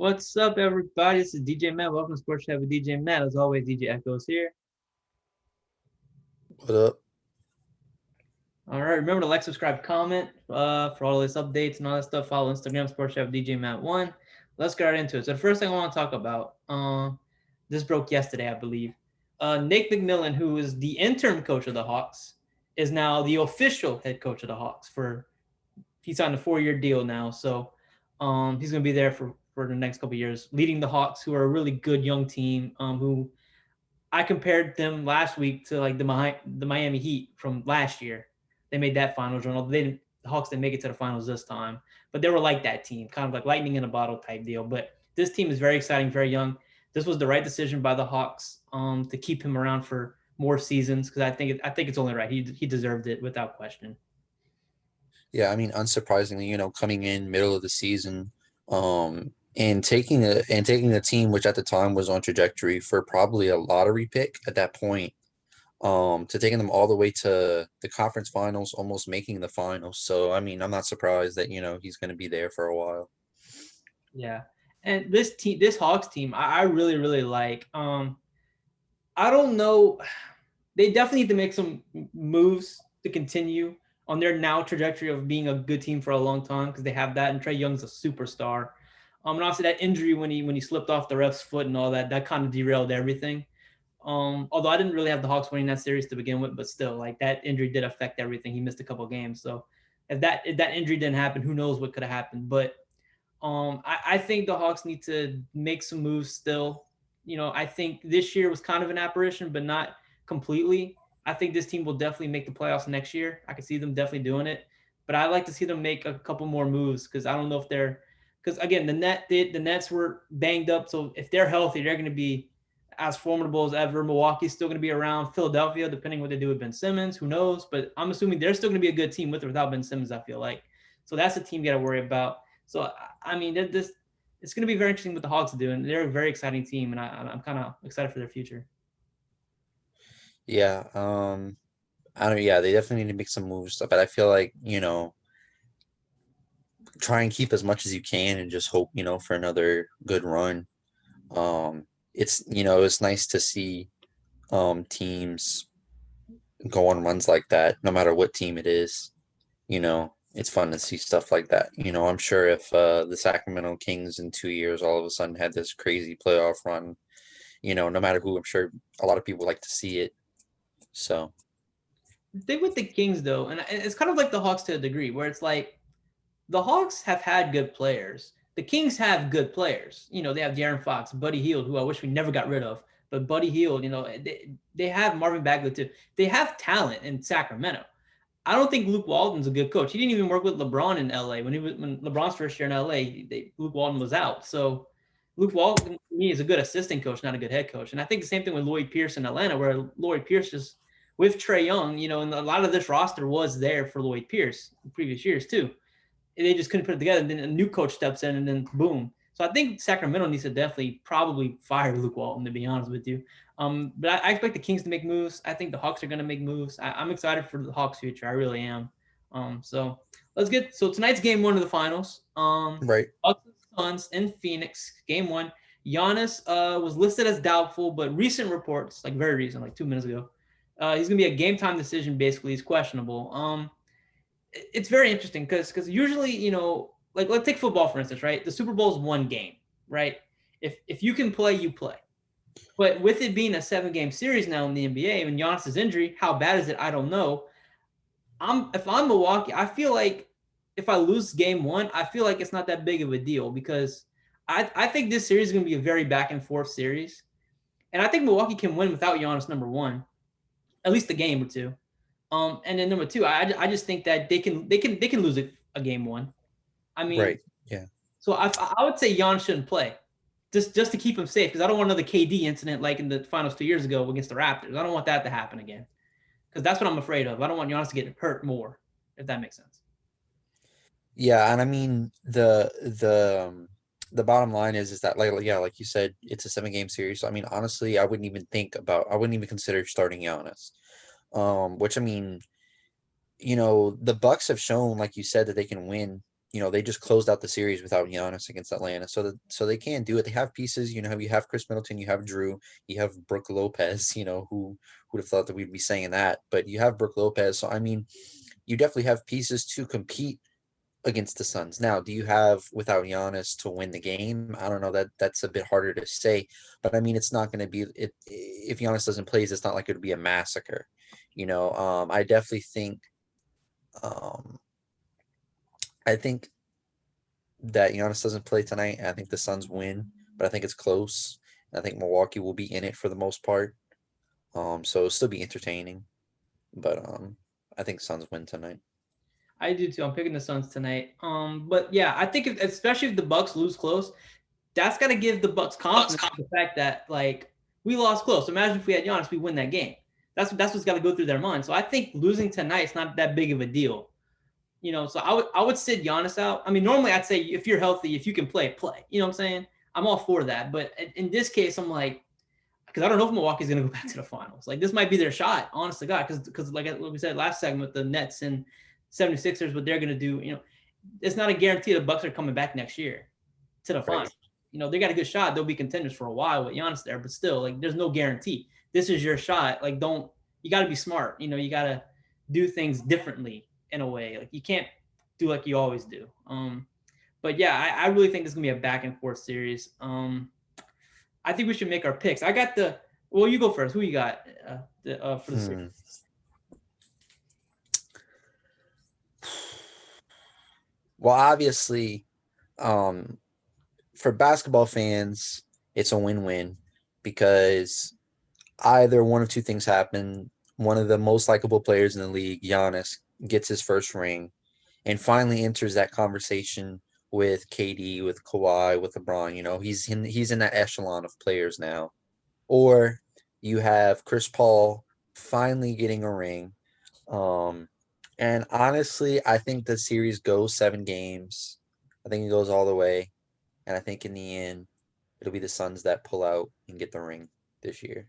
What's up, everybody? This is DJ Matt. Welcome to Sports Chat with DJ Matt. As always, DJ Echoes here. What up? All right, remember to like, subscribe, comment for all this updates and all that stuff. Follow Instagram Sports Chat with DJ Matt One. Let's get right into it. So the first thing I want to talk about, this broke yesterday, I believe. Nick McMillan, who is the interim coach of the Hawks, is now the official head coach of the Hawks. He signed a 4-year deal now, so he's going to be there for the next couple of years, leading the Hawks, who are a really good young team. Who I compared them last week to like the Miami Heat from last year. They made that finals run. The Hawks didn't make it to the finals this time, but they were like that team, kind of like lightning in a bottle type deal. But this team is very exciting, very young. This was the right decision by the Hawks to keep him around for more seasons because I think it's only right. He deserved it without question. Yeah, I mean, unsurprisingly, coming in middle of the season, and taking a team which at the time was on trajectory for probably a lottery pick at that point, to taking them all the way to the conference finals, almost making the finals. So, I mean, I'm not surprised that, he's going to be there for a while. Yeah, and this Hawks team, I really really like. I don't know. They definitely need to make some moves to continue on their now trajectory of being a good team for a long time because they have that, and Trey Young's a superstar. And also that injury when he slipped off the ref's foot and all that kind of derailed everything. Although I didn't really have the Hawks winning that series to begin with, but still, like that injury did affect everything. He missed a couple of games, so if that injury didn't happen, who knows what could have happened. But I think the Hawks need to make some moves still. I think this year was kind of an apparition, but not completely. I think this team will definitely make the playoffs next year. I can see them definitely doing it, but I'd like to see them make a couple more moves because I don't know if they're because again the Nets were banged up, so if they're healthy, they're going to be as formidable as ever. Milwaukee's still going to be around. Philadelphia, depending what they do with Ben Simmons, who knows? But I'm assuming they're still going to be a good team with or without Ben Simmons. I feel like so that's a team you got to worry about. So I mean, this it's going to be very interesting what the Hawks do, and they're a very exciting team, and I'm kind of excited for their future. Yeah, I don't. Yeah, they definitely need to make some moves, but I feel like try and keep as much as you can and just hope for another good run. It's nice to see teams go on runs like that, no matter what team it is. It's fun to see stuff like that. I'm sure if the Sacramento Kings in 2 years all of a sudden had this crazy playoff run, no matter who, I'm sure a lot of people like to see it. So The thing with the Kings, though, and it's kind of like the Hawks to a degree, where it's like the Hawks have had good players. The Kings have good players. They have De'Aaron Fox, Buddy Hield, who I wish we never got rid of. But Buddy Hield, they have Marvin Bagley too. They have talent in Sacramento. I don't think Luke Walton's a good coach. He didn't even work with LeBron in LA when LeBron's first year in LA. Luke Walton was out. So Luke Walton to me is a good assistant coach, not a good head coach. And I think the same thing with Lloyd Pierce in Atlanta, where Lloyd Pierce is with Trey Young. And a lot of this roster was there for Lloyd Pierce in previous years too. And they just couldn't put it together. And then a new coach steps in, and then boom. So I think Sacramento needs to definitely probably fire Luke Walton, to be honest with you. But I expect the Kings to make moves. I think the Hawks are going to make moves. I'm excited for the Hawks' future. I really am. So so tonight's game one of the finals. right. Hawks and Suns in Phoenix, game one. Giannis was listed as doubtful, but recent reports, like very recent, like 2 minutes ago, he's going to be a game time decision. Basically, he's questionable. It's very interesting because usually like let's take football for instance, right? The Super Bowl is one game, right? If you can play, you play. But with it being a 7 game series now in the NBA, and Giannis's injury, how bad is it? I don't know. If I'm Milwaukee, I feel like if I lose game one, I feel like it's not that big of a deal because I think this series is going to be a very back and forth series, and I think Milwaukee can win without Giannis number one, at least a game or two. And then number two, I just think that they can lose a game one. I mean, Right. Yeah. so I would say Giannis shouldn't play just to keep him safe because I don't want another KD incident like in the finals 2 years ago against the Raptors. I don't want that to happen again because that's what I'm afraid of. I don't want Giannis to get hurt more, if that makes sense. Yeah, and I mean the bottom line is that like you said, it's a 7 game series. So I mean, honestly, I wouldn't even consider starting Giannis. Which I mean, the Bucks have shown, like you said, that they can win they just closed out the series without Giannis against Atlanta. So they can do it. They have pieces. You have Chris Middleton, you have Drew, you have Brooke Lopez. Who would have thought that we'd be saying that? But you have Brooke Lopez. So I mean, you definitely have pieces to compete against the Suns. Now, do you have without Giannis to win the game? I don't know. That's a bit harder to say. But I mean, it's not going to be it if Giannis doesn't play. It's not like it would be a massacre. I definitely think. Um, I think that Giannis doesn't play tonight. I think the Suns win, but I think it's close. I think Milwaukee will be in it for the most part. So it'll still be entertaining, but I think Suns win tonight. I do too. I'm picking the Suns tonight. But yeah, I think especially if the Bucks lose close, that's got to give the Bucks confidence in the fact that like we lost close. Imagine if we had Giannis, we win that game. That's what's got to go through their mind. So I think losing tonight is not that big of a deal. So I would sit Giannis out. I mean, normally I'd say if you're healthy, if you can play, play. You know what I'm saying? I'm all for that. But in this case, I'm like, because I don't know if Milwaukee's going to go back to the finals. Like this might be their shot, honest to God. Because like we said last segment with the Nets and 76ers, what they're going to do, it's not a guarantee the Bucks are coming back next year to the Right. finals. They got a good shot. They'll be contenders for a while with Giannis there, but still, like, there's no guarantee. This is your shot. Like, you got to be smart. You got to do things differently in a way. Like, you can't do like you always do. But yeah, I really think this is gonna be a back and forth series. I think we should make our picks. I got well, you go first. Who you got for the series? Well, obviously, for basketball fans, it's a win-win because either one of two things happen. One of the most likable players in the league, Giannis, gets his first ring and finally enters that conversation with KD, with Kawhi, with LeBron. He's in that echelon of players now. Or you have Chris Paul finally getting a ring. Um, and honestly, I think the series goes 7 games. I think it goes all the way. And I think in the end, it'll be the Suns that pull out and get the ring this year.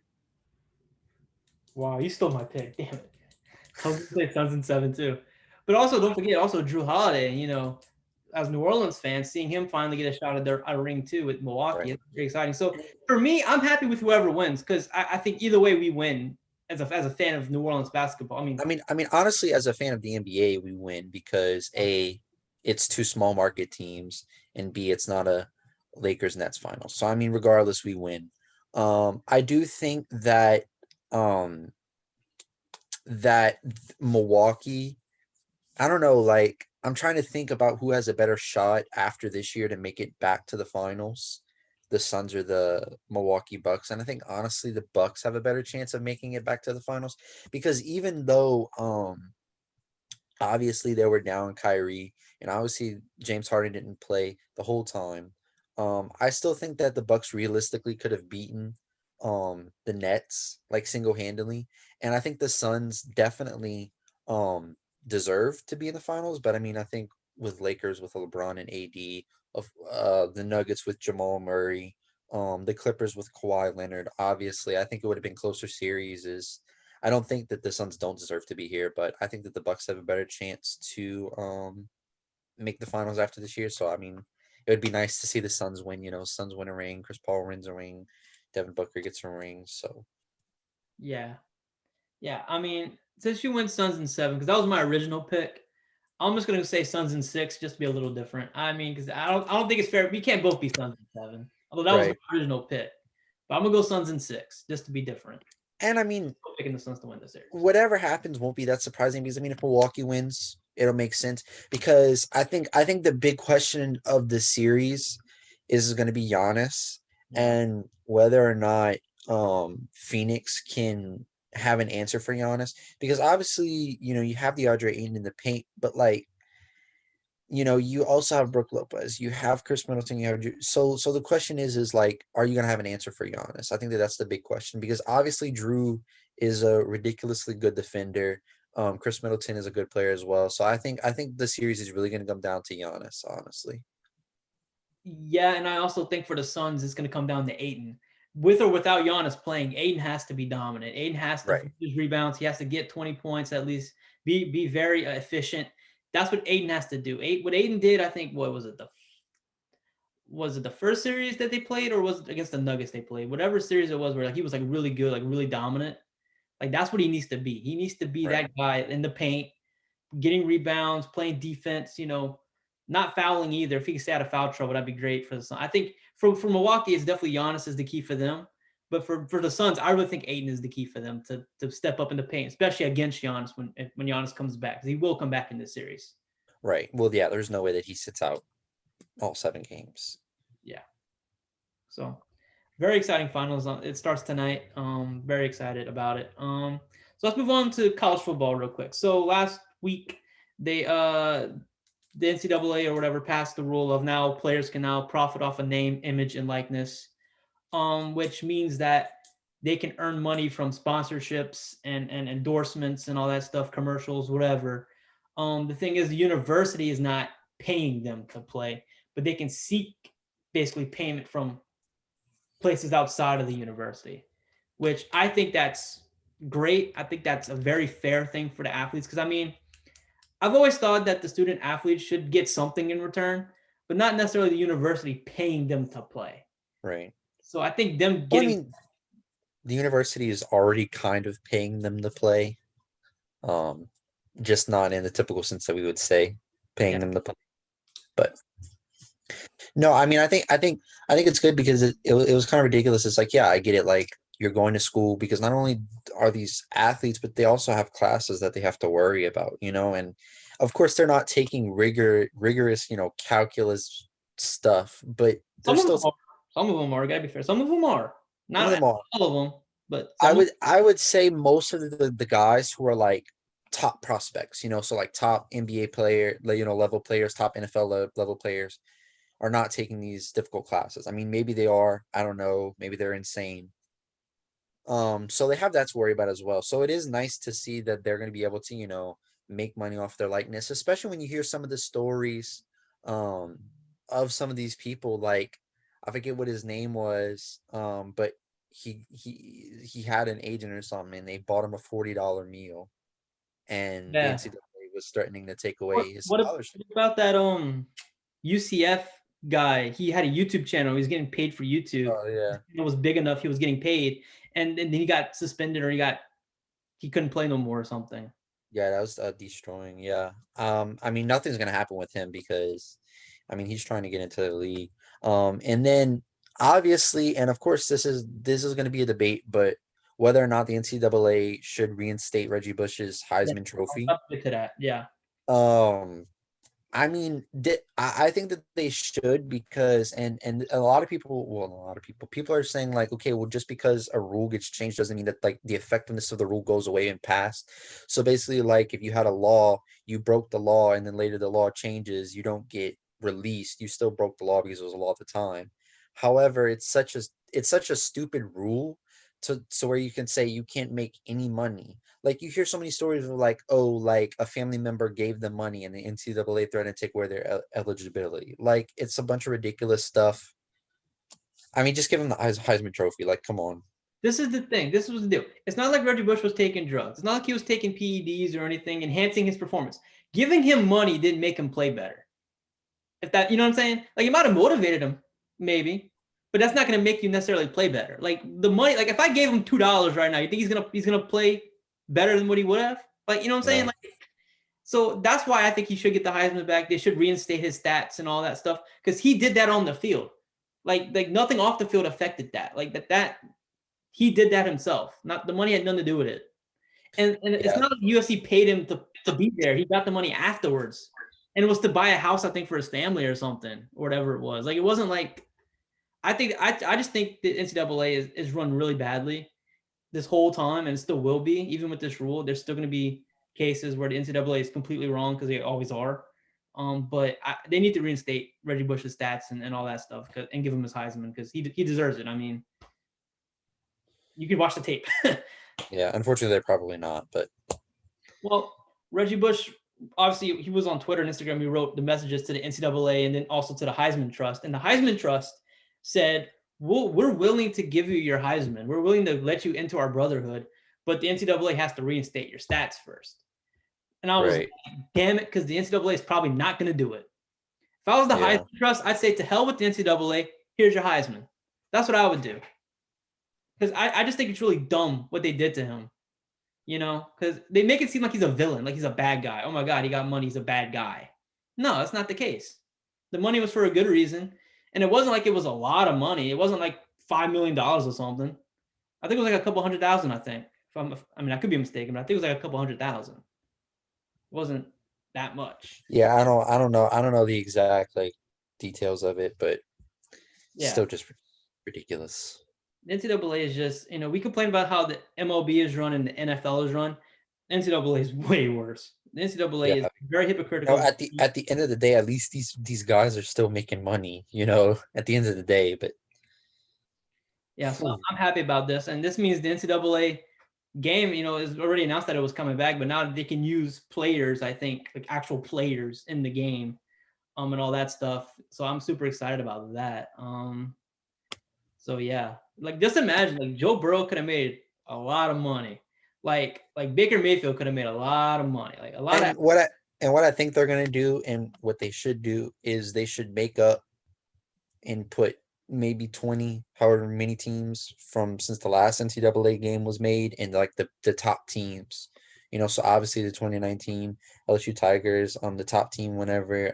Wow, you stole my pick. Damn it. I was gonna say Suns in 7 too. But also don't forget Drew Holiday, as New Orleans fans, seeing him finally get a shot at a ring too with Milwaukee, Right. it's very exciting. So for me, I'm happy with whoever wins because I think either way we win as a fan of New Orleans basketball. I mean, honestly, as a fan of the NBA, we win because A, it's two small market teams, and B, it's not a Lakers Nets final. So I mean, regardless, we win. I do think um that Milwaukee, I don't know, like I'm trying to think about who has a better shot after this year to make it back to the finals. The Suns or the Milwaukee Bucks. And I think honestly the Bucks have a better chance of making it back to the finals because even though obviously they were down Kyrie and obviously James Harden didn't play the whole time. I still think that the Bucks realistically could have beaten the Nets like single-handedly. And I think the Suns definitely deserve to be in the finals. But I mean, I think with Lakers with LeBron and AD, of the Nuggets with Jamal Murray, the Clippers with Kawhi Leonard, obviously, I think it would have been closer series. I don't think that the Suns don't deserve to be here, but I think that the Bucks have a better chance to make the finals after this year. So I mean, it would be nice to see the Suns win. Suns win a ring, Chris Paul wins a ring, Devin Booker gets a ring. So Yeah, yeah. Since you went Suns in 7, because that was my original pick, I'm just gonna say Suns in 6 just to be a little different. Because I don't think it's fair. We can't both be Suns in 7. Although that was right, my original pick, but I'm gonna go Suns in 6 just to be different. and I mean, I'm picking the Suns to win the series. whatever happens won't be that surprising because I mean, if Milwaukee wins, it'll make sense because I think the big question of the series is going to be Giannis Yeah. and whether or not Phoenix can have an answer for Giannis because obviously you have the Andre Ayton in the paint, but like you also have Brooke Lopez, you have Chris Middleton, you have so the question is like, are you gonna have an answer for Giannis? I think that's the big question because obviously Drew is a ridiculously good defender. Chris Middleton is a good player as well. So I think the series is really gonna come down to Giannis, honestly. Yeah, and I also think for the Suns, it's going to come down to Ayton. With or without Giannis playing, Ayton has to be dominant. Ayton has to Right. force his rebounds. He has to get 20 points at least. Be very efficient. That's what Aiden has to do. What Aiden did, I think, what was it? The first series that they played, or was it against the Nuggets they played? Whatever series it was, where like he was like really good, like really dominant. Like that's what he needs to be. He needs to be Right. that guy in the paint, getting rebounds, playing defense. Not fouling either. If he could stay out of foul trouble, that'd be great for the Suns. I think for Milwaukee, it's definitely Giannis is the key for them. But for the Suns, I really think Aiden is the key for them to step up in the paint, especially against Giannis when Giannis comes back, because he will come back in this series. Right. Well, yeah, there's no way that he sits out all 7 games. Yeah. So very exciting finals. It starts tonight. Very excited about it. So let's move on to college football real quick. So last week they the NCAA or whatever passed the rule of now players can now profit off a name, image, and likeness, which means that they can earn money from sponsorships and endorsements and all that stuff, commercials, whatever. The thing is, the university is not paying them to play, but they can seek basically payment from places outside of the university, which I think that's great. I think that's a very fair thing for the athletes, because I mean, I've always thought that the student athletes should get something in return, but not necessarily the university paying them to play. Right. So I think them Well, I getting mean, the university is already kind of paying them to play. Just not in the typical sense that we would say paying yeah, them to play. But no, I mean, I think it's good because it was kind of ridiculous. It's like, yeah, I get it. Like you're going to school because not only are these athletes, but they also have classes that they have to worry about, and of course they're not taking rigorous, calculus stuff, but they're some of them still are. Some of them are. Gotta be fair. Some of them are some of not them are. all of them, but I some of would I would say most of the guys who are like top prospects, so like top NBA player, level players, top NFL level players are not taking these difficult classes. I mean, maybe they are. I don't know. Maybe they're insane. So they have that to worry about as well. So it is nice to see that they're going to be able to, make money off their likeness, especially when you hear some of the stories um of some of these people. Like I forget what his name was, but he had an agent or something, and they bought him a $40 meal, and the yeah. NCAA was threatening to take What away his what scholarship. about that UCF guy? He had a YouTube channel. He was getting paid for YouTube. Oh yeah. It was big enough. He was getting paid, and then he got suspended, or he couldn't play no more or something. Yeah, that was destroying. Yeah. I mean, nothing's gonna happen with him because, I mean, he's trying to get into the league. And then obviously, and of course, this is going to be a debate, but whether or not the NCAA should reinstate Reggie Bush's Yeah, Heisman I'll Trophy. get to that. Yeah, Um, I mean, I think that they should because and a lot of people, well, a lot of people are saying like, okay, well, just because a rule gets changed doesn't mean that like the effectiveness of the rule goes away and passed. So basically, like if you had a law, you broke the law, and then later the law changes, you don't get released. You still broke the law because it was a law at the time. However, it's such a stupid rule to where you can say you can't make any money. Like you hear so many stories of like, oh, like a family member gave them money and the NCAA threatened to take away their eligibility. Like it's a bunch of ridiculous stuff. I mean, just give him the Heisman Trophy. Like, come on. this is the thing. This was the deal. It's not like Reggie Bush was taking drugs. It's not like he was taking PEDs or anything, enhancing his performance. Giving him money didn't make him play better. If that, you know what I'm saying? Like it might have motivated him, maybe, but that's not going to make you necessarily play better. Like the money, like if I gave him $2 right now, you think he's gonna play better than what he would have? Like you know what I'm saying? No. Like so that's why I think he should get the Heisman back. They should reinstate his stats and all that stuff because he did that on the field. Like nothing off the field affected that. Like that he did that himself. Not the money had nothing to do with it. And it's Yeah. not like UFC paid him to be there. He got the money afterwards. And it was to buy a house, I think, for his family or something, or whatever it was. Like it wasn't like I just think the NCAA is run really badly this whole time, and it still will be, even with this rule. There's still going to be cases where the NCAA is completely wrong because they always are. But they need to reinstate Reggie Bush's stats and all that stuff and give him his Heisman because he deserves it. I mean, you can watch the tape. Yeah. Unfortunately, they're probably not. But Well, Reggie Bush, obviously, he was on Twitter and Instagram. He wrote the messages to the NCAA and then also to the Heisman Trust. And the Heisman Trust said, we're willing to give you your Heisman. We're willing to let you into our brotherhood, but the NCAA has to reinstate your stats first. And I was like, Right. damn it, because the NCAA is probably not going to do it. If I was the Yeah. Heisman Trust, I'd say to hell with the NCAA. Here's your Heisman. That's what I would do. Because I just think it's really dumb what they did to him. Because they make it seem like he's a villain, like he's a bad guy. Oh my God, he got money. He's a bad guy. No, that's not the case. The money was for a good reason. And it wasn't like it was a lot of money. It wasn't like $5 million or something. I think it was like a couple $100,000, I think. I could be mistaken, but I think it was like a couple $100,000. It wasn't that much. Yeah, I don't know the exact like details of it, but Yeah. still just ridiculous. The NCAA is just, we complain about how the MLB is run and the NFL is run. NCAA is way worse. The NCAA is Yeah. very hypocritical. At the end of the day, at least these guys are still making money, at the end of the day. But Yeah, so I'm happy about this. And this means the NCAA game, is already announced that it was coming back, but now they can use players, I think, like actual players in the game, and all that stuff. So I'm super excited about that. So yeah, like just imagine, like Joe Burrow could have made a lot of money, like Baker Mayfield could have made a lot of money, like a lot of. and what I think they're gonna do, and what they should do, is they should make up and put maybe 20, however many teams from since the last NCAA game was made, and like the top teams. So obviously the 2019 LSU Tigers, the top team whenever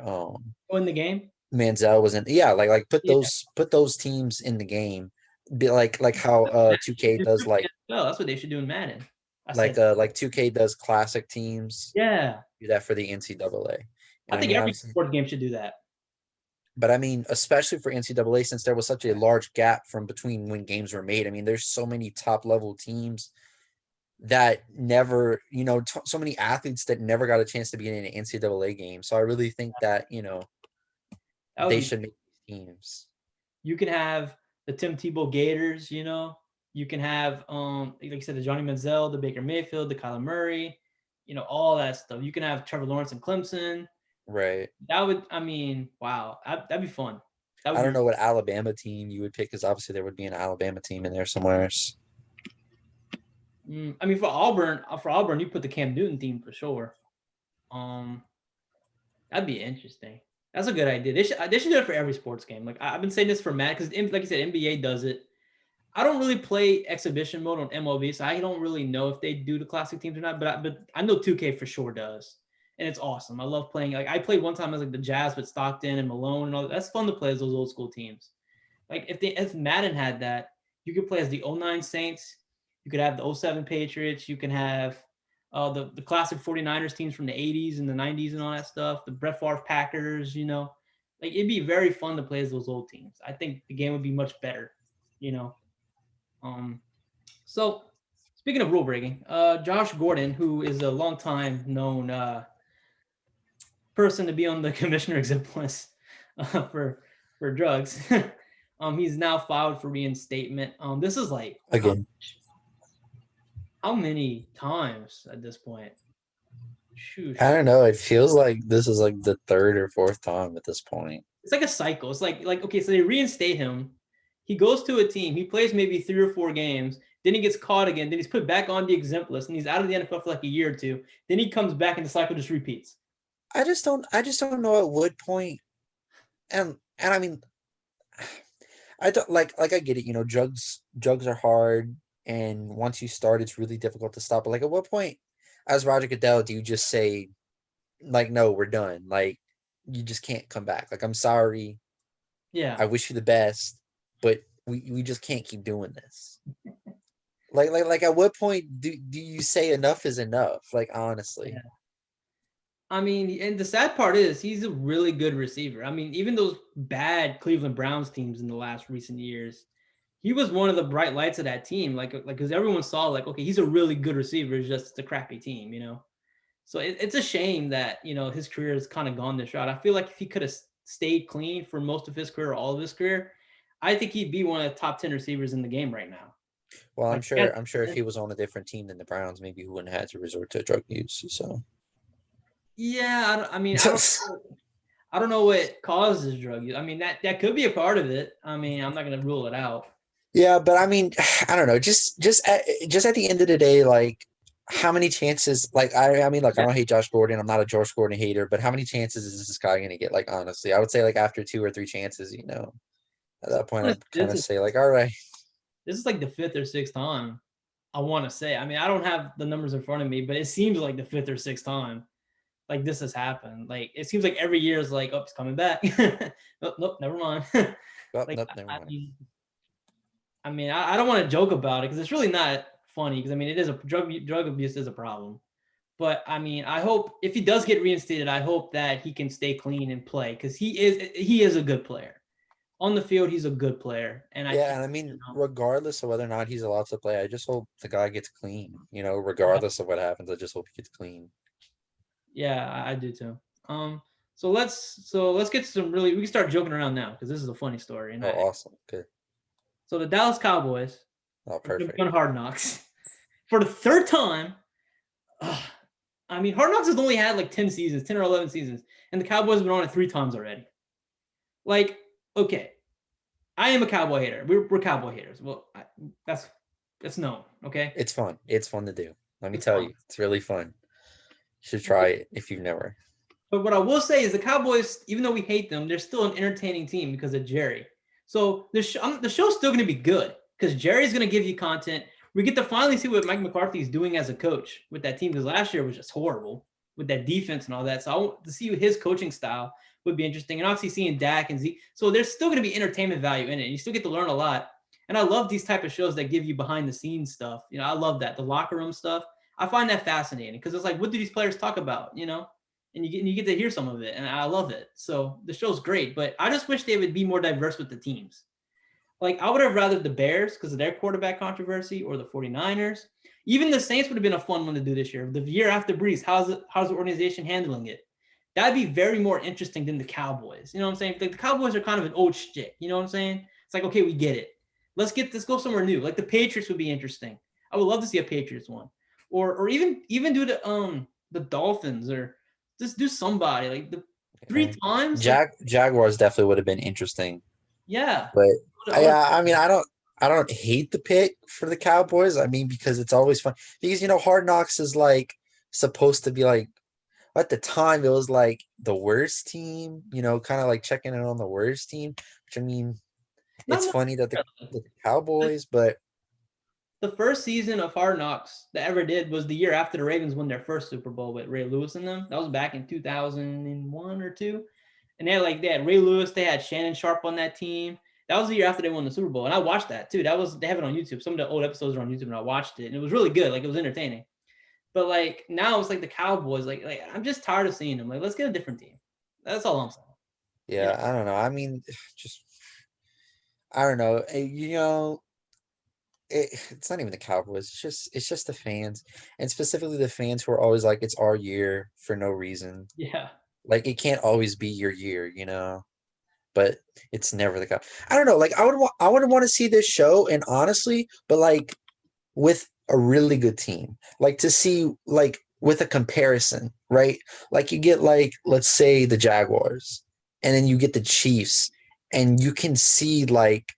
Win the game. Manziel was in. Yeah, like Yeah, put those teams in the game. Be like how 2K does well, that's what they should do in Madden. I said, like 2K does classic teams. yeah, Do that for the NCAA. I And I think mean, every obviously, sports game should do that. but I mean, especially for NCAA, since there was such a large gap from between when games were made. I mean, there's so many top level teams that never, so many athletes that never got a chance to be in an NCAA game. So I really think that, That would they be. should make these teams. You can have the Tim Tebow Gators. You can have like you said, the Johnny Manziel, the Baker Mayfield, the Kyler Murray. All that stuff. You can have Trevor Lawrence and Clemson. Right. That would, I mean, wow, that'd be fun. That would I be. don't know what Alabama team you would pick, because obviously there would be an Alabama team in there somewhere. I mean, for Auburn, you put the Cam Newton theme for sure. Um, that'd be interesting. That's a good idea. They should do it for every sports game. Like I've been saying this for Matt, because like you said, NBA does it. I don't really play exhibition mode on MLB, so I don't really know if they do the classic teams or not. But I know 2K for sure does, and it's awesome. I love playing. Like I played one time as like the Jazz with Stockton and Malone and all that. That's fun to play as those old school teams. Like if Madden had that, you could play as the '09 Saints. You could have the '07 Patriots. You can have the classic 49ers teams from the 80s and the 90s and all that stuff. The Brett Favre Packers. Like it'd be very fun to play as those old teams. I think the game would be much better. You know. So speaking of rule breaking, Josh Gordon, who is a long time known person to be on the commissioner exempt list for drugs, he's now filed for reinstatement. This is like Again. how many times at this point? Shoot. I don't know. It feels like this is like the third or fourth time at this point. It's like a cycle. It's like okay, so they reinstate him. He goes to a team. He plays maybe 3 or 4 games. Then he gets caught again. Then he's put back on the exempt list, and he's out of the NFL for like a year or two. Then he comes back, and the cycle just repeats. I just don't know at what point. And I mean, I don't like I get it. Drugs are hard, and once you start, it's really difficult to stop. But like, at what point, as Roger Goodell, do you just say, like, no, we're done? Like, you just can't come back. Like, I'm sorry. Yeah. I wish you the best, but we just can't keep doing this. Like at what point do you say enough is enough? Like, honestly. Yeah. I mean, and the sad part is he's a really good receiver. I mean, even those bad Cleveland Browns teams in the last recent years, he was one of the bright lights of that team. Like because everyone saw like, okay, he's a really good receiver. It's just a crappy team. So it's a shame that his career has kind of gone this route. I feel like if he could have stayed clean for most of his career, or all of his career, I think he'd be one of the top 10 receivers in the game right now. Well, Like, I'm sure if he was on a different team than the Browns, maybe he wouldn't have had to resort to drug use. So yeah, I don't know what causes drug use. I mean, that could be a part of it. I mean, I'm not going to rule it out. yeah, but I mean, I don't know. Just at the end of the day, like, how many chances? Like I mean, look, I don't hate Josh Gordon. I'm not a Josh Gordon hater, but how many chances is this guy gonna get? Like honestly, I would say like after 2 or 3 chances, at that point, I'd kind This of is say like, all right, like the fifth or sixth time I want to say. I mean, I don't have the numbers in front of me, but it seems like the fifth or sixth time like this has happened. Like it seems like every year is like, oh, it's coming back. Nope, never mind. well, like nope, never mind. I don't want to joke about it because it's really not funny. Because I mean, it is a drug abuse is a problem. But I mean, I hope if he does get reinstated, I hope that he can stay clean and play because he is a good player. On the field, he's a good player, and I Yeah, think and I mean, regardless of whether or not he's allowed to play, I just hope the guy gets clean. Regardless of what happens, I just hope he gets clean. yeah, I do too. So let's get to some really. We can start joking around now because this is a funny story. Oh, awesome. Good. So the Dallas Cowboys Oh, are going to be perfect. on Hard Knocks for the third time. I mean, Hard Knocks has only had like 10 seasons, 10 or 11 seasons, and the Cowboys have been on it 3 times already. Like, okay, I am a Cowboy hater. We're Cowboy haters. Well, that's known. Okay, It's fun. It's fun to do. Let me it's tell fun. you, it's really fun. You should try it if you've never. But what I will say is the Cowboys, even though we hate them, they're still an entertaining team because of Jerry. So the show's still going to be good because Jerry's going to give you content. We get to finally see what Mike McCarthy is doing as a coach with that team because last year was just horrible with that defense and all that. So I want to see his coaching style would be interesting. And obviously seeing Dak and Zeke. So there's still going to be entertainment value in it. You still get to learn a lot. And I love these type of shows that give you behind the scenes stuff. I love that. The locker room stuff. I find that fascinating because it's like, what do these players talk about? And you get to hear some of it, and I love it. So the show's great, but I just wish they would be more diverse with the teams. Like I would have rather the Bears because of their quarterback controversy or the 49ers. Even the Saints would have been a fun one to do this year. The year after Breeze, how's the organization handling it? That'd be very more interesting than the Cowboys. You know what I'm saying? Like the Cowboys are kind of an old shtick. You know what I'm saying? It's like, okay, we get it. Let's go somewhere new. Like the Patriots would be interesting. I would love to see a Patriots one. Or even do the Dolphins or just do somebody like the 3 times. Like, Jaguars definitely would have been interesting, yeah. but I mean, I don't hate the pick for the Cowboys. I mean, because it's always fun because Hard Knocks is like supposed to be like at the time it was like the worst team, kind of like checking in on the worst team. Which I mean, it's Not funny that the Cowboys, but the first season of Hard Knocks that ever did was the year after the Ravens won their first Super Bowl with Ray Lewis in them. That was back in 2001 or two. And they had Ray Lewis, they had Shannon Sharp on that team. That was the year after they won the Super Bowl. And I watched that too. They have it on YouTube. Some of the old episodes are on YouTube and I watched it. And it was really good. Like it was entertaining. But like now it's like the Cowboys. Like I'm just tired of seeing them. Like, let's get a different team. That's all I'm saying. yeah, I don't know. I mean, just I don't know. It's not even the Cowboys. It's just the fans, and specifically the fans who are always like, "It's our year" for no reason. Yeah. Like it can't always be your year. But it's never the guy. I don't know. Like I would want to see this show, and honestly, but like with a really good team, like to see like with a comparison, right? Like you get like let's say the Jaguars, and then you get the Chiefs, and you can see like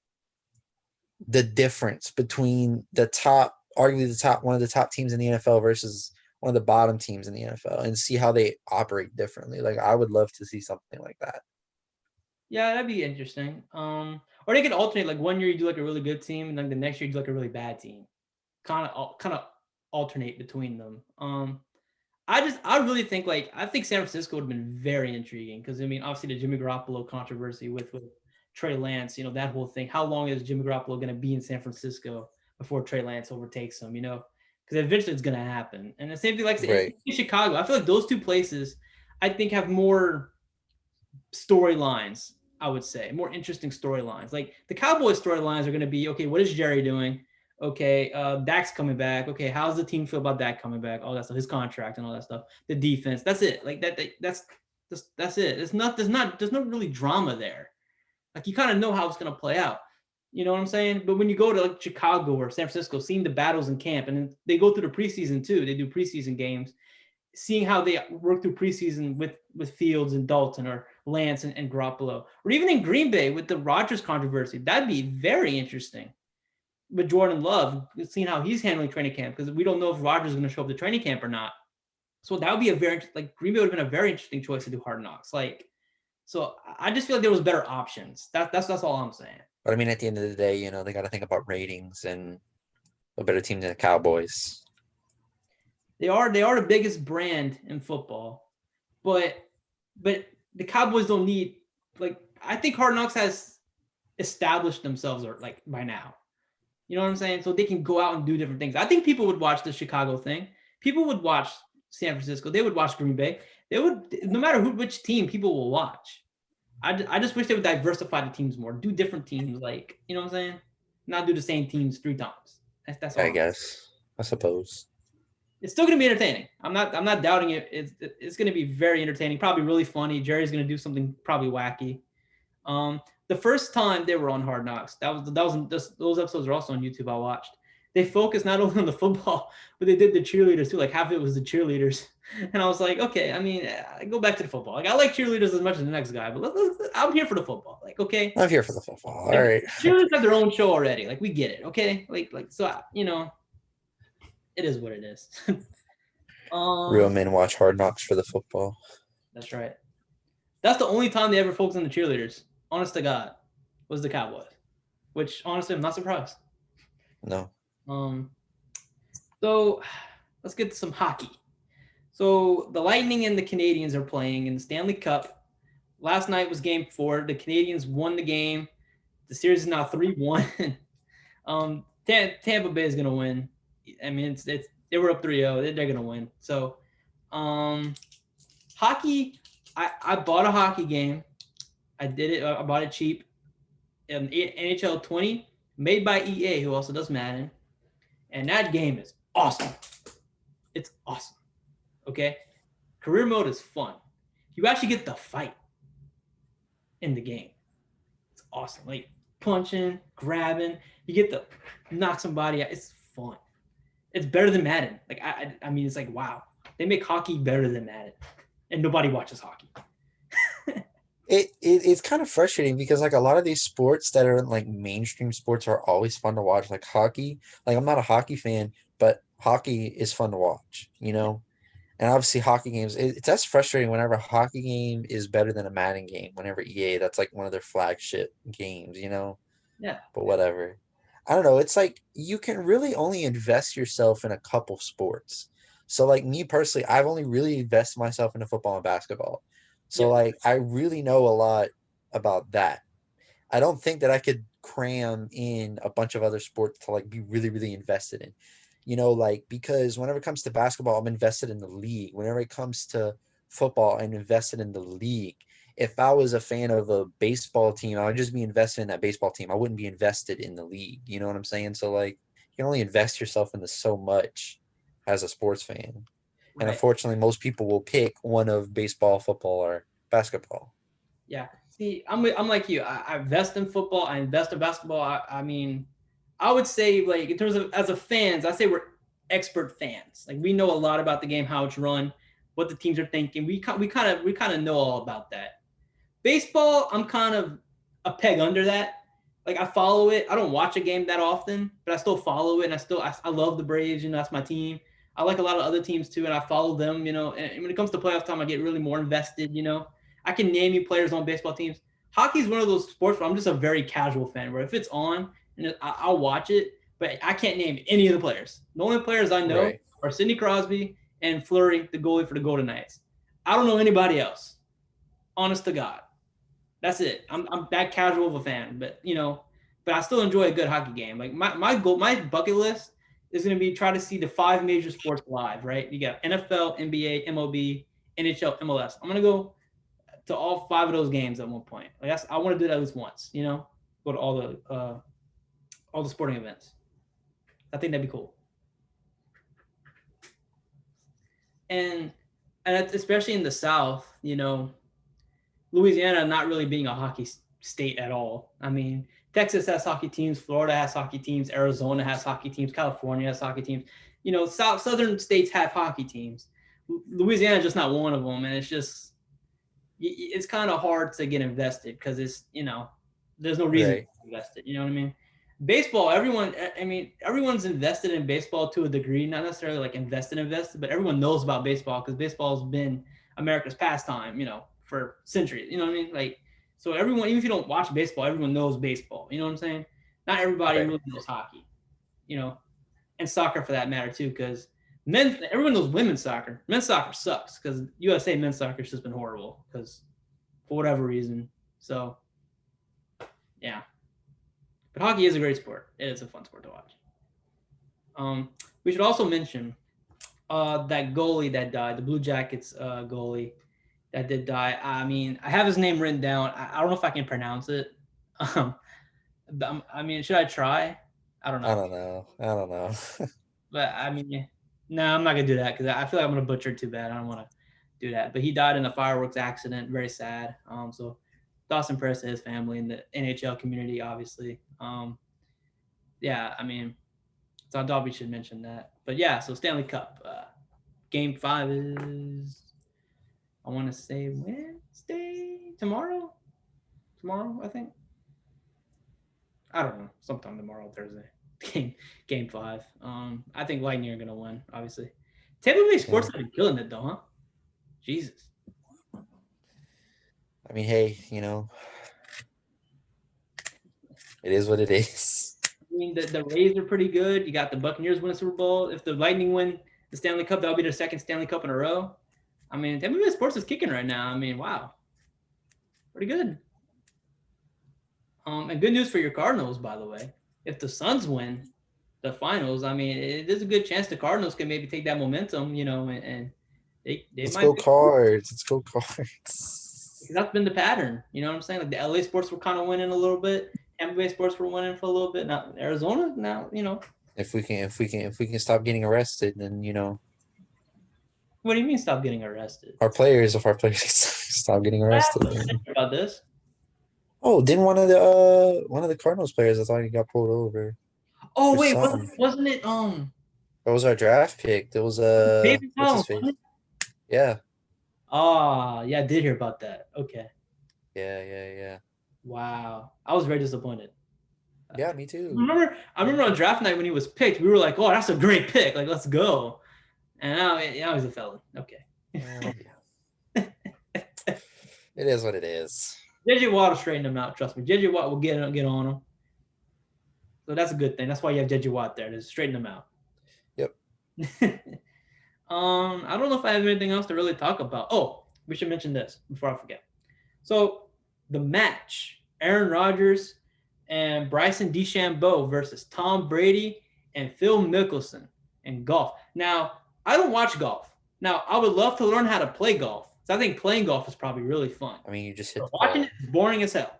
the difference between arguably one of the top teams in the NFL versus one of the bottom teams in the NFL, and see how they operate differently. Like I would love to see something like that. Yeah, that'd be interesting. Or they could alternate. Like 1 year you do like a really good team, and then the next year you do like a really bad team. Kind of alternate between them. I really think I think San Francisco would have been very intriguing because I mean obviously the Jimmy Garoppolo controversy with Trey Lance, that whole thing. How long is Jimmy Garoppolo going to be in San Francisco before Trey Lance overtakes him? Because eventually it's going to happen. And the same thing like Right. in Chicago. I feel like those two places I think have more storylines. I would say more interesting storylines. Like the Cowboys storylines are going to be okay. What is Jerry doing? Okay, Dak's coming back. Okay, how's the team feel about Dak coming back? All that stuff, his contract and all that stuff. The defense. That's it. Like that's it. There's no really drama there. Like you kind of know how it's gonna play out. You know what I'm saying? But when you go to like Chicago or San Francisco, seeing the battles in camp, and then they go through the preseason too. They do preseason games, seeing how they work through preseason with Fields and Dalton or Lance and Garoppolo, or even in Green Bay with the Rodgers controversy. That'd be very interesting. with Jordan Love, seeing how he's handling training camp, because we don't know if Rodgers is going to show up to training camp or not. So that would be a very like Green Bay would have been a very interesting choice to do Hard Knocks. Like, so I just feel like there was better options. That's all I'm saying. But I mean, at the end of the day, they got to think about ratings and a better team than the Cowboys. They are the biggest brand in football, but the Cowboys don't need like I think Hard Knocks has established themselves or like by now. You know what I'm saying? So they can go out and do different things. I think people would watch the Chicago thing. People would watch San Francisco. They would watch Green Bay. They would, no matter which team, people will watch. I just wish they would diversify the teams more, do different teams, like you know what I'm saying? Not do the same teams 3 times. That's all. I guess. I suppose. It's still going to be entertaining. I'm not doubting it. It's going to be very entertaining. Probably really funny. Jerry's going to do something probably wacky. The first time they were on Hard Knocks, those episodes are also on YouTube. I watched. They focused not only on the football, but they did the cheerleaders too. Like half of it was the cheerleaders, and I was like, okay. I mean, go back to the football. Like I like cheerleaders as much as the next guy, but I'm here for the football. Like okay, I'm here for the football. like, All right. cheerleaders have their own show already. Like we get it. Okay, like so it is what it is. Real men watch Hard Knocks for the football. That's right. That's the only time they ever focused on the cheerleaders. Honest to God, was the Cowboys, which honestly I'm not surprised. No. So let's get to some hockey. So the Lightning and the Canadiens are playing in the Stanley Cup. Last night was Game 4. The Canadiens won the game. The series is now 3-1. Tampa Bay is gonna win. I mean, it's they were up 3-0. They're gonna win. So, hockey. I bought a hockey game. I did it. I bought it cheap. NHL 20, made by EA, who also does Madden, and that game is awesome. It's awesome. Okay, career mode is fun. You actually get to fight in the game. It's awesome. Like punching, grabbing. You get to knock somebody out. It's fun. It's better than Madden. Like I mean, it's like wow, they make hockey better than Madden, and nobody watches hockey. It's kind of frustrating because like a lot of these sports that are like mainstream sports are always fun to watch. Like hockey, like I'm not a hockey fan, but hockey is fun to watch, And obviously hockey games, it's that's frustrating whenever a hockey game is better than a Madden game. Whenever EA, that's like one of their flagship games, Yeah. But whatever. I don't know. It's like you can really only invest yourself in a couple sports. So like me personally, I've only really invested myself into football and basketball. So like I really know a lot about that. I don't think that I could cram in a bunch of other sports to like be really, really invested in. Like because whenever it comes to basketball, I'm invested in the league. Whenever it comes to football, I'm invested in the league. If I was a fan of a baseball team, I would just be invested in that baseball team. I wouldn't be invested in the league. You know what I'm saying? So like you can only invest yourself into so much as a sports fan. Right. And unfortunately, most people will pick one of baseball, football, or basketball. Yeah. See, I'm like you. I invest in football. I invest in basketball. I mean, I would say like in terms of as a fans, I say we're expert fans. Like we know a lot about the game, how it's run, what the teams are thinking. We kind of know all about that. Baseball, I'm kind of a peg under that. Like I follow it. I don't watch a game that often, but I still follow it, and I love the Braves. That's my team. I like a lot of other teams too, and I follow them. And when it comes to playoff time, I get really more invested. I can name you players on baseball teams. Hockey is one of those sports where I'm just a very casual fan. Where if it's on, and I'll watch it, but I can't name any of the players. The only players I know are Sidney Crosby and Fleury, the goalie for the Golden Knights. I don't know anybody else. Honest to God. That's it. I'm that casual of a fan, but I still enjoy a good hockey game. Like my bucket list is going to be try to see the 5 major sports live, right? You got NFL, NBA, MLB, NHL, MLS. I'm going to go to all 5 of those games at one point. Like I want to do that at least once, go to all the sporting events. I think that'd be cool. And especially in the South, Louisiana not really being a hockey state at all. I mean, Texas has hockey teams, Florida has hockey teams, Arizona has hockey teams, California has hockey teams. Southern states have hockey teams. Louisiana is just not one of them, and it's kind of hard to get invested because it's there's no reason to invest it. You know what I mean? baseball, everyone's invested in baseball to a degree, not necessarily like invested, but everyone knows about baseball because baseball's been America's pastime, for centuries. You know what I mean? Like, so everyone, even if you don't watch baseball, everyone knows baseball. You know what I'm saying? Not everybody Right. really knows hockey, and soccer for that matter too, because everyone knows women's soccer. Men's soccer sucks because USA men's soccer has just been horrible because for whatever reason. So, yeah. But hockey is a great sport. It is a fun sport to watch. We should also mention that goalie that died, the Blue Jackets goalie that did die. I mean, I have his name written down. I don't know if I can pronounce it. Should I try? I don't I know. don't know. I don't know. But no, I'm not gonna do that because I feel like I'm gonna butcher it too bad. I don't want to do that. But he died in a fireworks accident. Very sad. So thoughts and prayers to his family and the NHL community, obviously. Yeah, so I thought we should mention that. But yeah, so Stanley Cup, Game 5 is, I want to say Wednesday, tomorrow, I think. I don't know, sometime tomorrow, Thursday. Game 5. I think Lightning are gonna win, obviously. Tampa Bay Yeah. Sports have been killing it though, huh? Jesus. I mean, hey, it is what it is. The Rays are pretty good. You got the Buccaneers win the Super Bowl. If the Lightning win the Stanley Cup, that'll be their second Stanley Cup in a row. Tampa Bay Sports is kicking right now. Wow, pretty good. And good news for your Cardinals, by the way. If the Suns win the finals, there's a good chance the Cardinals can maybe take that momentum, and they Let's might go be, Cards. Let's go Cards. because that's been the pattern. You know what I'm saying? Like the LA sports were kind of winning a little bit. Tampa Bay sports were winning for a little bit. Now Arizona, If we can stop getting arrested, then What do you mean stop getting arrested? if our players stop getting arrested. About this. Oh, didn't one of the Cardinals players? I thought he got pulled over Oh for wait, something. wasn't it That was our draft pick. There was David what's his Holmes? face? Yeah. Yeah, I did hear about that. Okay. Yeah. Wow. I was very disappointed. Yeah, me too. I remember on draft night when he was picked, we were like, "Oh, that's a great pick! Like, let's go." And now he's a felon. Okay. Well, yeah. It is what it is. JJ Watt will straighten him out. Trust me. JJ Watt will get on him. So that's a good thing. That's why you have JJ Watt there to straighten him out. Yep. I don't know if I have anything else to really talk about. Oh, we should mention this before I forget. So the match: Aaron Rodgers and Bryson DeChambeau versus Tom Brady and Phil Mickelson in golf. Now, I don't watch golf. Now, I would love to learn how to play golf. So I think playing golf is probably really fun. You just hit the watching ball. it is boring as hell.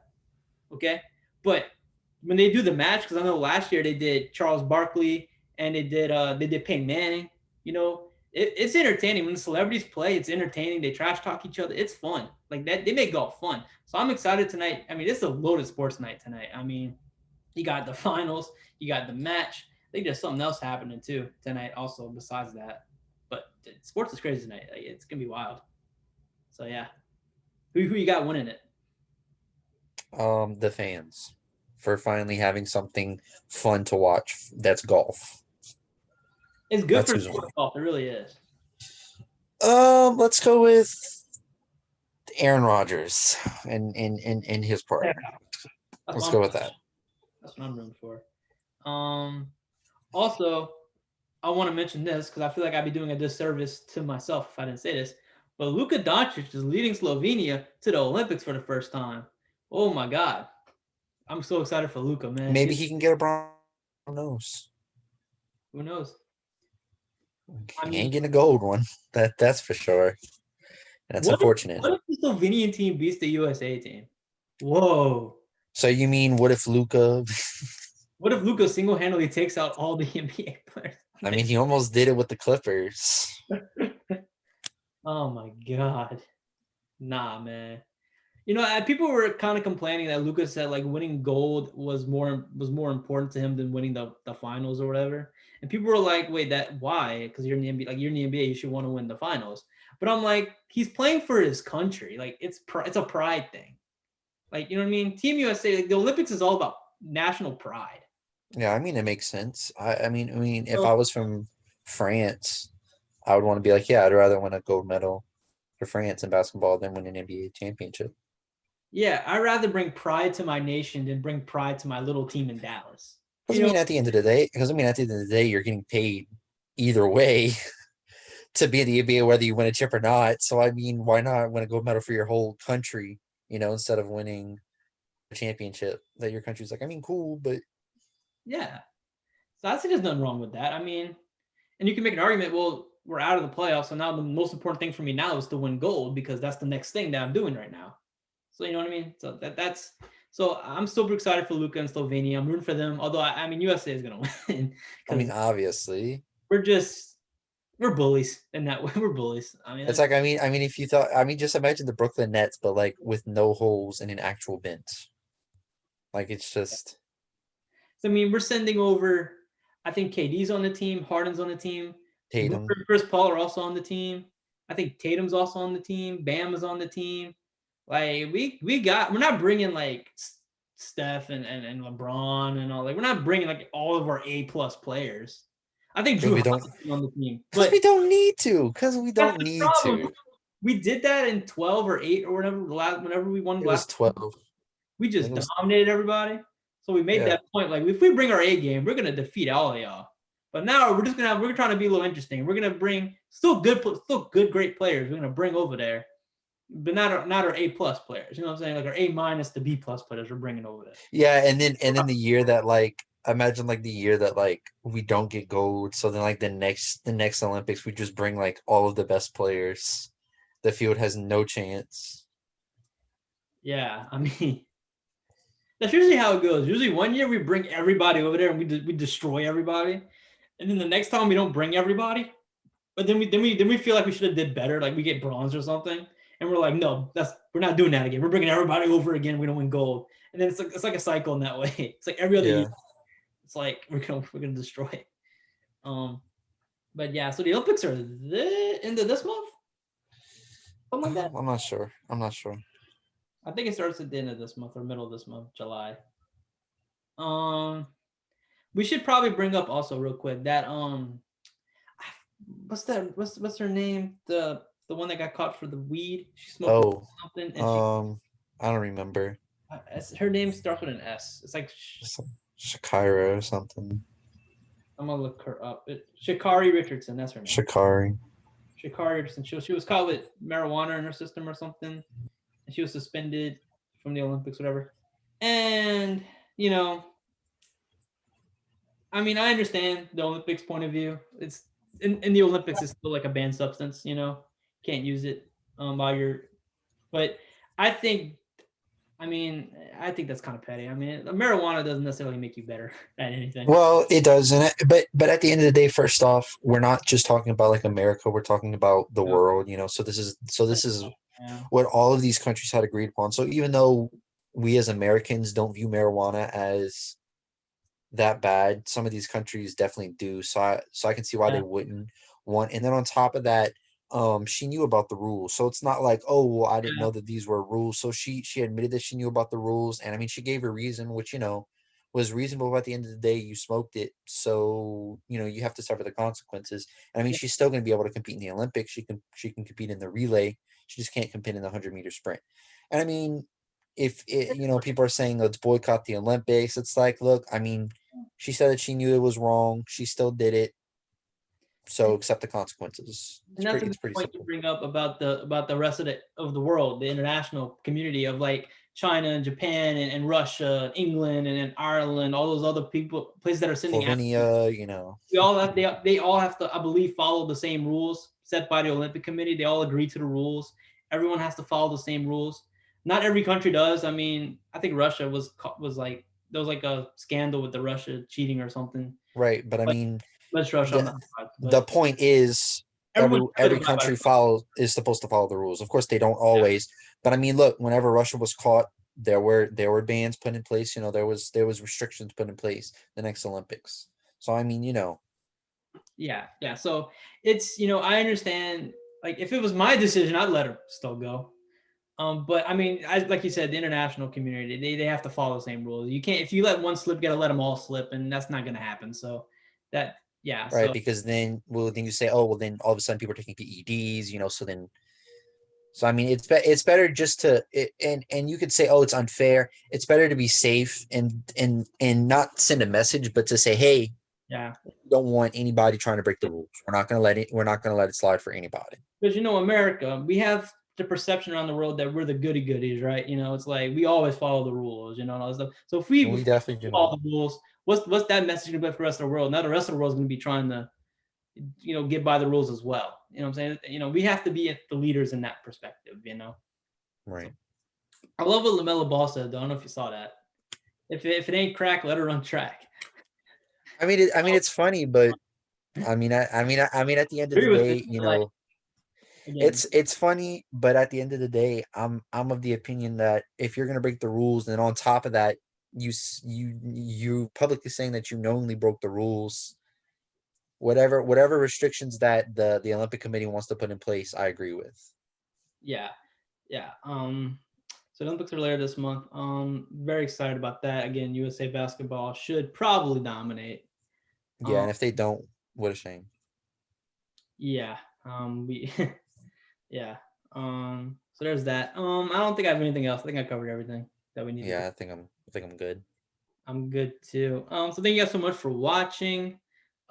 Okay? But when they do the match, because I know last year they did Charles Barkley and they did Peyton Manning, it's entertaining. When the celebrities play, it's entertaining. They trash talk each other. It's fun. Like that, they make golf fun. So I'm excited tonight. This is a loaded sports night tonight. You got the finals, you got the match. I think there's something else happening too tonight also besides that. But sports is crazy tonight. Like, it's gonna be wild. So yeah. Who you got winning it? The fans, for finally having something fun to watch. That's golf. It's good for golf. It really is. Let's go with Aaron Rodgers and his partner. Let's go with that. That's what I'm rooting for. Also, I want to mention this because I feel like I'd be doing a disservice to myself if I didn't say this. But Luka Doncic is leading Slovenia to the Olympics for the first time. Oh my God. I'm so excited for Luka, man. Maybe he can get a bronze. Who knows? Who knows? He ain't getting a gold one. That's for sure. That's unfortunate. What if the Slovenian team beats the USA team? Whoa. So you mean what if Luka single-handedly takes out all the NBA players? He almost did it with the Clippers. Oh my God. Nah, man. People were kind of complaining that Luka said like winning gold was more important to him than winning the finals or whatever. And people were like, wait, why? Because you're in the NBA, you're in the NBA, you should want to win the finals. But I'm like, he's playing for his country. Like it's a pride thing. Like, you know what I mean? Team USA, like, the Olympics is all about national pride. Yeah, I mean it makes sense. I mean, if So I was from France, I would want to be like, yeah, I'd rather win a gold medal for France in basketball than win an NBA championship. yeah, I'd rather bring pride to my nation than bring pride to my little team in Dallas. Because You I know, mean, at the end of the day, you're getting paid either way to be in the NBA, whether you win a chip or not. So I mean, why not win a gold medal for your whole country? Instead of winning a championship that your country's like, I mean, cool, but yeah. So I say there's nothing wrong with that. I mean, and you can make an argument, well, we're out of the playoffs, so now the most important thing for me now is to win gold because that's the next thing that I'm doing right now. So you know what I mean? So that's so I'm super excited for Luca and Slovenia. I'm rooting for them. Although I mean USA is gonna win I mean, because obviously, we're just we're bullies in that way. We're bullies. I mean, it's like, I mean, if you thought, I mean, just imagine the Brooklyn Nets, but like with no holes and an actual bench. Like it's just so I mean, we're sending over. I think KD's on the team. Harden's on the team. Booker Tatum. and Chris Paul are also on the team. I think Tatum's also on the team. Bam is on the team. Like we're not bringing like Steph and LeBron and all, like we're not bringing like all of our A+ players. I think Because Drew we don't, Holiday is on the team, because we but don't need to. Because we that's don't the need problem. to. We did that in 12 or 8 or whatever. Whenever we won It the last, was 12. we I think just it was, dominated everybody. So we made yeah. that point. Like if we bring our A game, we're gonna defeat all of y'all. But now we're trying to be a little interesting. We're gonna bring still good, great players. We're gonna bring over there, but not our A+ players. You know what I'm saying? Like our A- to B+ players we're bringing over there. Yeah, and then the year that like imagine like the year that like we don't get gold, so then like the next Olympics we just bring like all of the best players. The field has no chance. Yeah, I mean that's usually how it goes. Usually one year we bring everybody over there and we destroy everybody, and then the next time we don't bring everybody, but then we feel like we should have did better, like we get bronze or something, and we're like, no, we're not doing that again. We're bringing everybody over again. We don't win gold, and then it's like a cycle in that way. It's like every other year. Yeah. It's like we're gonna destroy it. But yeah, so the Olympics are into this month, something like that. I'm not sure. I'm not sure. I think it starts at the end of this month or middle of this month, July. Um, we should probably bring up also real quick that what's her name? The one that got caught for the weed. She smoked Oh, something and she um, I don't remember. her name starts with an S. It's like Some Shakira or something. I'm gonna look her up. Shakari Richardson, that's her name. Shakari. Shakari Richardson. She was caught with marijuana in her system or something, and she was suspended from the Olympics, whatever. And you know, I mean, I understand the Olympics point of view. It's in the Olympics, it's still like a banned substance. Can't use it while you're. But I think, I mean, I think that's kind of petty. I mean, marijuana doesn't necessarily make you better at anything. Well, it does, and but at the end of the day, first off, we're not just talking about like America. We're talking about the No, world. So this is yeah, what all of these countries had agreed upon. So even though we as Americans don't view marijuana as that bad, some of these countries definitely do. So I can see why yeah, they wouldn't want. And then on top of that, she knew about the rules. So it's not like, oh, well, I didn't yeah. know that these were rules. So she admitted that she knew about the rules, and I mean, she gave a reason, which was reasonable. But at the end of the day, you smoked it, so you have to suffer the consequences. And I mean, Yeah. she's still going to be able to compete in the Olympics. She can compete in the relay. She just can't compete in the 100-meter sprint. And I mean, if people are saying let's boycott the Olympics, it's like, look, I mean, she said that she knew it was wrong. She still did it. So accept the consequences. It's And that's pretty. a It's good pretty point you simple. bring up about the rest of the world, the international community of like China and Japan and Russia, England and Ireland, all those other places that are sending athletes. Slovenia, They all have to, I believe, follow the same rules set by the Olympic Committee. They all agree to the rules. Everyone has to follow the same rules. Not every country does. I mean, I think Russia was like there was like a scandal with the Russia cheating or something. right. But I But mean, let's Russia, I'm the not surprised. the But point is everyone should every abide by the country rules. is supposed to follow the rules. Of course, they don't always. But I mean, look, whenever Russia was caught, there were bans put in place. There was restrictions put in place the next Olympics. So I mean, Yeah. So it's I understand. Like if it was my decision, I'd let her still go. But I mean, like you said, the international community, they have to follow the same rules. You can't, if you let one slip, you got to let them all slip, and that's not going to happen. So that, yeah. right? So Because then, well, then you say, oh, well, then all of a sudden people are taking PEDs, so then, so I mean, it's better just to and you could say, oh, it's unfair. It's better to be safe and not send a message, but to say, hey, yeah, we don't want anybody trying to break the rules. We're not gonna let it slide for anybody. because America, we have the perception around the world that we're the goody goodies, right? It's like we always follow the rules, and all that stuff. So if And we we definitely do follow not. the rules, what's that message gonna be for the rest of the world? Now the rest of the world is gonna be trying to, get by the rules as well. You know what I'm saying? We have to be the leaders in that perspective. So Right. I love what LaMelo Ball said, though. I don't know if you saw that. If it ain't crack, let it run track. I mean, it's funny, but I mean, at the end I of the agree with it. day, But like again, it's funny, but at the end of the day, I'm of the opinion that if you're gonna break the rules, then on top of that, you publicly saying that you knowingly broke the rules, whatever restrictions that the Olympic Committee wants to put in place, I agree with. yeah, yeah. So the Olympics are later this month. Very excited about that. Again, USA basketball should probably dominate. Yeah, Um, and if they don't, what a shame. yeah. We yeah. So there's that. I don't think I have anything else. I think I covered everything that we need to. Yeah, I think I'm good. I'm good too. So thank you guys so much for watching.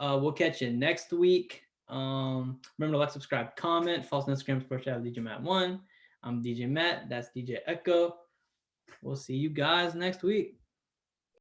We'll catch you next week. Remember to like, subscribe, comment, follow us on Instagram, Sports Chat with DJ Matt1. I'm DJ Matt. That's DJ Echo. We'll see you guys next week.